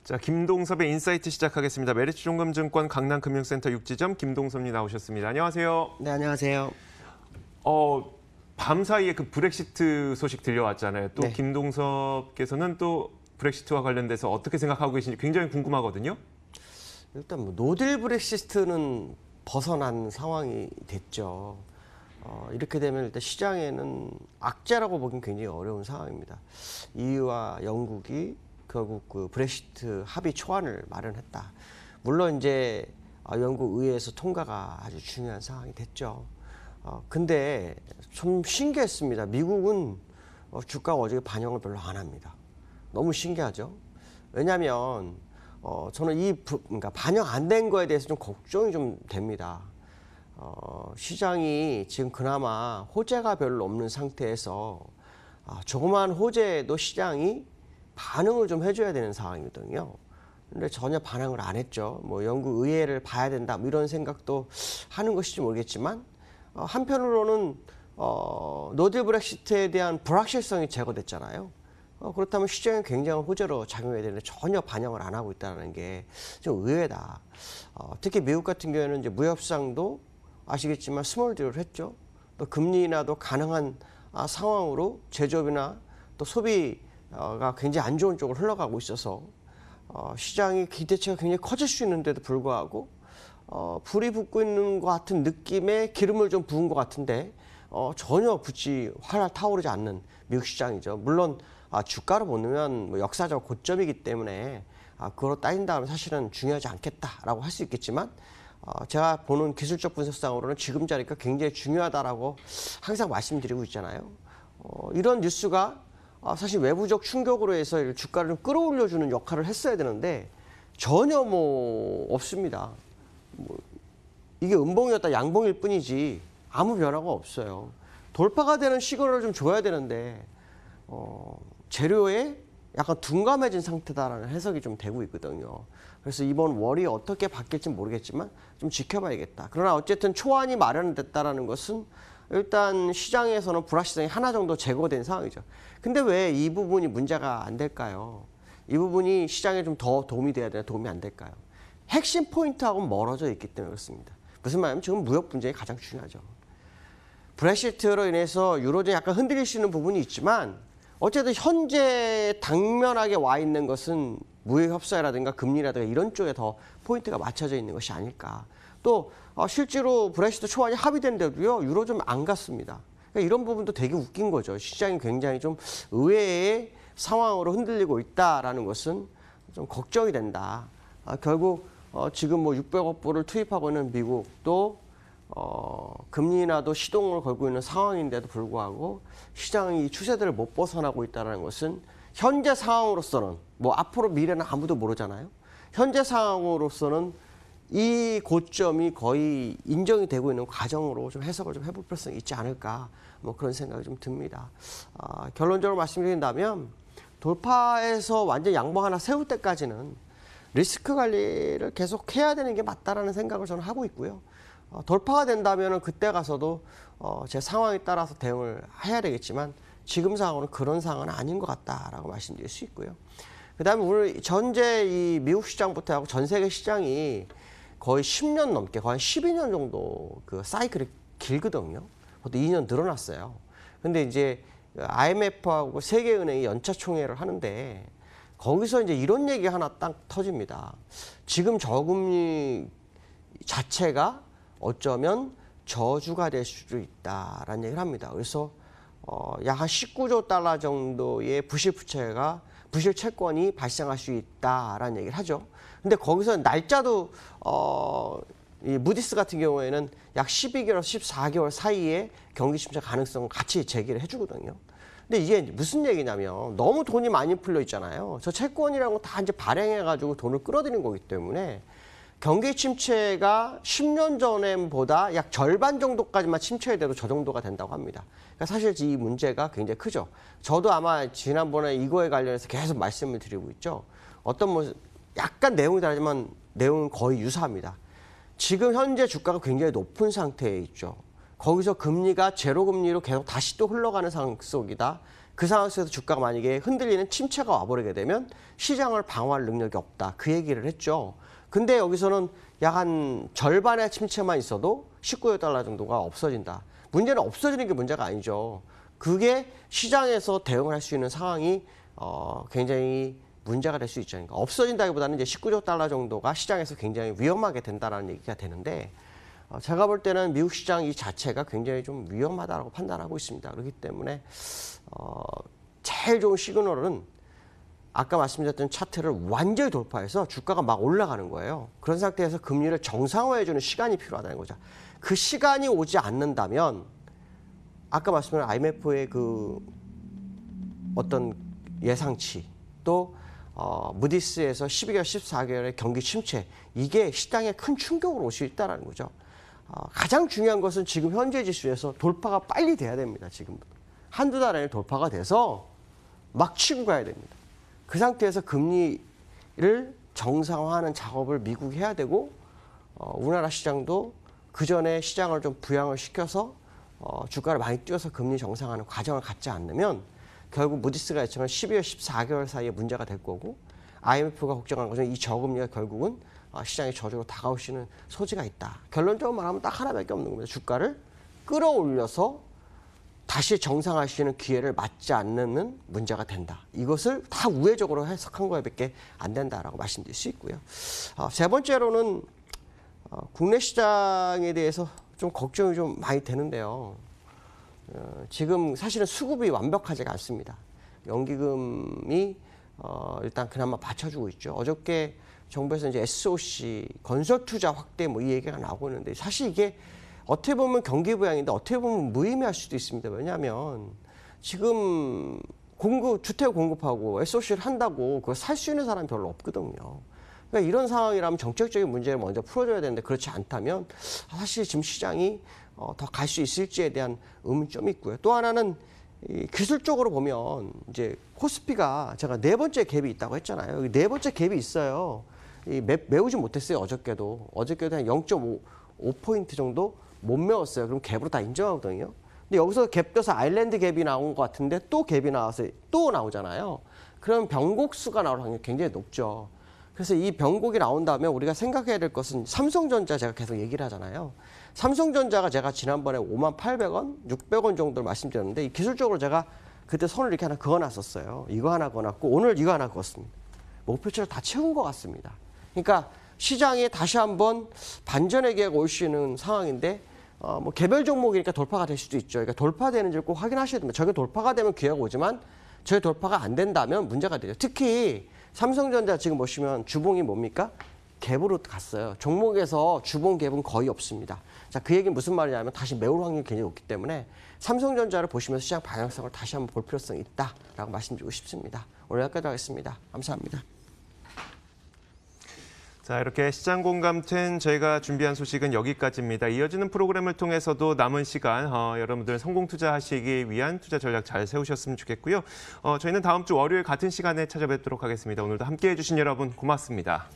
자, 김동섭의 인사이트 시작하겠습니다. 메리츠종금증권 강남금융센터 육지점 김동섭님 나오셨습니다. 안녕하세요. 네, 안녕하세요. 밤 사이에 그 브렉시트 소식 들려왔잖아요. 또 네. 김동섭께서는 또 브렉시트와 관련돼서 어떻게 생각하고 계신지 굉장히 궁금하거든요. 일단 뭐 노딜 브렉시트는 벗어난 상황이 됐죠. 이렇게 되면 일단 시장에는 악재라고 보기는 굉장히 어려운 상황입니다. EU와 영국이 결국 그 브렉시트 합의 초안을 마련했다. 물론 이제 영국 의회에서 통과가 아주 중요한 상황이 됐죠. 근데 좀 신기했습니다. 미국은 주가가 어저께 반영을 별로 안 합니다. 너무 신기하죠. 왜냐하면 저는 그러니까 반영 안 된 거에 대해서 좀 걱정이 좀 됩니다. 시장이 지금 그나마 호재가 별로 없는 상태에서 조그마한 호재에도 시장이 반응을 좀 해줘야 되는 상황이거든요. 근데 전혀 반응을 안 했죠. 뭐 영국 의회를 봐야 된다, 뭐 이런 생각도 하는 것인지 모르겠지만 한편으로는 노딜 브렉시트에 대한 불확실성이 제거됐잖아요. 그렇다면 시장에 굉장한 호재로 작용해야 되는데 전혀 반영을 안 하고 있다는 게 좀 의외다. 특히 미국 같은 경우에는 이제 무협상도 아시겠지만 스몰 딜을 했죠. 또 금리 인하도 가능한 상황으로 제조업이나 또 소비가 굉장히 안 좋은 쪽으로 흘러가고 있어서 시장이 기대치가 굉장히 커질 수 있는데도 불구하고 불이 붙고 있는 것 같은 느낌의 기름을 좀 부은 것 같은데 전혀 굳이 활활 타오르지 않는 미국 시장이죠. 물론 주가로 보면 뭐 역사적 고점이기 때문에 그거로 따진다면 사실은 중요하지 않겠다라고 할 수 있겠지만 제가 보는 기술적 분석상으로는 지금 자리가 굉장히 중요하다라고 항상 말씀드리고 있잖아요. 이런 뉴스가 사실 외부적 충격으로 해서 주가를 좀 끌어올려주는 역할을 했어야 되는데 전혀 뭐 없습니다. 뭐 이게 음봉이었다 양봉일 뿐이지 아무 변화가 없어요. 돌파가 되는 시그널을 좀 줘야 되는데 재료에 약간 둔감해진 상태다라는 해석이 좀 되고 있거든요. 그래서 이번 월이 어떻게 바뀔지 모르겠지만 좀 지켜봐야겠다. 그러나 어쨌든 초안이 마련됐다라는 것은 일단 시장에서는 불확실성이 하나 정도 제거된 상황이죠. 근데 왜 이 부분이 문제가 안 될까요? 이 부분이 시장에 좀 더 도움이 돼야 되나 도움이 안 될까요? 핵심 포인트하고는 멀어져 있기 때문에 그렇습니다. 무슨 말이냐면 지금 무역 분쟁이 가장 중요하죠. 브렉시트로 인해서 유로존이 약간 흔들리시는 부분이 있지만 어쨌든 현재 당면하게 와 있는 것은 무역 협상이라든가 금리라든가 이런 쪽에 더 포인트가 맞춰져 있는 것이 아닐까. 또 실제로 브렉시트 초안이 합의된데도요 유로존 안 갔습니다. 그러니까 이런 부분도 되게 웃긴 거죠. 시장이 굉장히 좀 의외의 상황으로 흔들리고 있다라는 것은 좀 걱정이 된다. 결국 지금 뭐 600억 불을 투입하고 있는 미국도 금리 인하도 시동을 걸고 있는 상황인데도 불구하고 시장이 추세들을 못 벗어나고 있다는 것은 현재 상황으로서는 뭐 앞으로 미래는 아무도 모르잖아요. 현재 상황으로서는 이 고점이 거의 인정이 되고 있는 과정으로 좀 해석을 좀 해볼 필요성이 있지 않을까 뭐 그런 생각이 좀 듭니다. 결론적으로 말씀드린다면 돌파해서 완전 양봉 하나 세울 때까지는 리스크 관리를 계속 해야 되는 게 맞다라는 생각을 저는 하고 있고요. 돌파가 된다면 그때 가서도 제 상황에 따라서 대응을 해야 되겠지만 지금 상황은 그런 상황은 아닌 것 같다라고 말씀드릴 수 있고요. 그다음에 오늘 전제 이 미국 시장부터 하고 전 세계 시장이 거의 10년 넘게 거의 12년 정도 그 사이클이 길거든요. 보통 2년 늘어났어요. 근데 이제 IMF하고 세계은행이 연차 총회를 하는데 거기서 이제 이런 얘기 하나 딱 터집니다. 지금 저금리 자체가 어쩌면 저주가 될 수도 있다라는 얘기를 합니다. 그래서 약 한 19조 달러 정도의 부실 부채가 부실 채권이 발생할 수 있다라는 얘기를 하죠. 근데 거기서 날짜도 이 무디스 같은 경우에는 약 12개월, 14개월 사이에 경기 침체 가능성을 같이 제기를 해주거든요. 근데 이게 무슨 얘기냐면 너무 돈이 많이 풀려 있잖아요. 저 채권이라는 거 다 이제 발행해가지고 돈을 끌어들이는 거기 때문에 경기 침체가 10년 전보다 약 절반 정도까지만 침체돼도 저 정도가 된다고 합니다. 그러니까 사실 이 문제가 굉장히 크죠. 저도 아마 지난번에 이거에 관련해서 계속 말씀을 드리고 있죠. 어떤 뭐 약간 내용이 다르지만 내용은 거의 유사합니다. 지금 현재 주가가 굉장히 높은 상태에 있죠. 거기서 금리가 제로 금리로 계속 다시 또 흘러가는 상황 속이다. 그 상황 속에서 주가가 만약에 흔들리는 침체가 와버리게 되면 시장을 방어할 능력이 없다. 그 얘기를 했죠. 근데 여기서는 약 한 절반의 침체만 있어도 19달러 정도가 없어진다. 문제는 없어지는 게 문제가 아니죠. 그게 시장에서 대응을 할 수 있는 상황이 굉장히 문제가 될 수 있죠. 그러니까 없어진다기보다는 이제 19조 달러 정도가 시장에서 굉장히 위험하게 된다라는 얘기가 되는데 제가 볼 때는 미국 시장 이 자체가 굉장히 좀 위험하다고 판단하고 있습니다. 그렇기 때문에 제일 좋은 시그널은 아까 말씀드렸던 차트를 완전히 돌파해서 주가가 막 올라가는 거예요. 그런 상태에서 금리를 정상화해주는 시간이 필요하다는 거죠. 그 시간이 오지 않는다면 아까 말씀드린 IMF의 그 어떤 예상치 또 무디스에서 12개월, 14개월의 경기 침체 이게 시장에 큰 충격으로 올 수 있다는 거죠. 가장 중요한 것은 지금 현재 지수에서 돌파가 빨리 돼야 됩니다. 지금 한두 달 안에 돌파가 돼서 막 치고 가야 됩니다. 그 상태에서 금리를 정상화하는 작업을 미국이 해야 되고 우리나라 시장도 그 전에 시장을 좀 부양을 시켜서 주가를 많이 띄워서 금리 정상화하는 과정을 갖지 않으면 결국 무디스가 예측한 12월, 14개월 사이에 문제가 될 거고 IMF가 걱정하는 것은 이 저금리가 결국은 시장의 저주로 다가올 수 있는 소지가 있다. 결론적으로 말하면 딱 하나밖에 없는 겁니다. 주가를 끌어올려서 다시 정상화할 수 있는 기회를 맞지 않는 문제가 된다. 이것을 다 우회적으로 해석한 거에밖에 안 된다라고 말씀드릴 수 있고요. 세 번째로는 국내 시장에 대해서 좀 걱정이 좀 많이 되는데요. 지금 사실은 수급이 완벽하지가 않습니다. 연기금이 일단 그나마 받쳐주고 있죠. 어저께 정부에서 이제 SOC 건설 투자 확대 뭐 이 얘기가 나오고 있는데 사실 이게 어떻게 보면 경기 부양인데 어떻게 보면 무의미할 수도 있습니다. 왜냐하면 지금 주택 공급하고 SOC를 한다고 그걸 살 수 있는 사람이 별로 없거든요. 그러니까 이런 상황이라면 정책적인 문제를 먼저 풀어줘야 되는데 그렇지 않다면 사실 지금 시장이 더 갈 수 있을지에 대한 의문점이 있고요. 또 하나는 이 기술적으로 보면 이제 코스피가 제가 네 번째 갭이 있다고 했잖아요. 네 번째 갭이 있어요. 메우지 못했어요. 어저께도 한 0.5포인트 정도 못 메웠어요. 그럼 갭으로 다 인정하거든요. 근데 여기서 갭 떠서 아일랜드 갭이 나온 것 같은데 또 갭이 나와서 또 나오잖아요. 그럼 변곡수가 나올 확률이 굉장히 높죠. 그래서 이 변곡이 나온다면 우리가 생각해야 될 것은 삼성전자 제가 계속 얘기를 하잖아요. 삼성전자가 제가 지난번에 58,000원, 600원 정도를 말씀드렸는데 기술적으로 제가 그때 선을 이렇게 하나 그어놨었어요. 이거 하나 그어놨고 오늘 이거 하나 그었습니다. 목표치를 다 채운 것 같습니다. 그러니까 시장에 다시 한번 반전의 기회가 올 수 있는 상황인데 뭐 개별 종목이니까 돌파가 될 수도 있죠. 그러니까 돌파되는지를 꼭 확인하셔야 됩니다. 저게 돌파가 되면 기회가 오지만 저게 돌파가 안 된다면 문제가 되죠. 특히 삼성전자 지금 보시면 주봉이 뭡니까? 갭으로 갔어요. 종목에서 주봉 갭은 거의 없습니다. 자, 그 얘기는 무슨 말이냐면 다시 메울 확률이 굉장히 높기 때문에 삼성전자를 보시면서 시장 방향성을 다시 한번 볼 필요성이 있다라고 말씀드리고 싶습니다. 오늘 여기까지 하겠습니다. 감사합니다. 자, 이렇게 시장 공감10 저희가 준비한 소식은 여기까지입니다. 이어지는 프로그램을 통해서도 남은 시간 여러분들 성공 투자하시기 위한 투자 전략 잘 세우셨으면 좋겠고요. 저희는 다음 주 월요일 같은 시간에 찾아뵙도록 하겠습니다. 오늘도 함께해 주신 여러분 고맙습니다.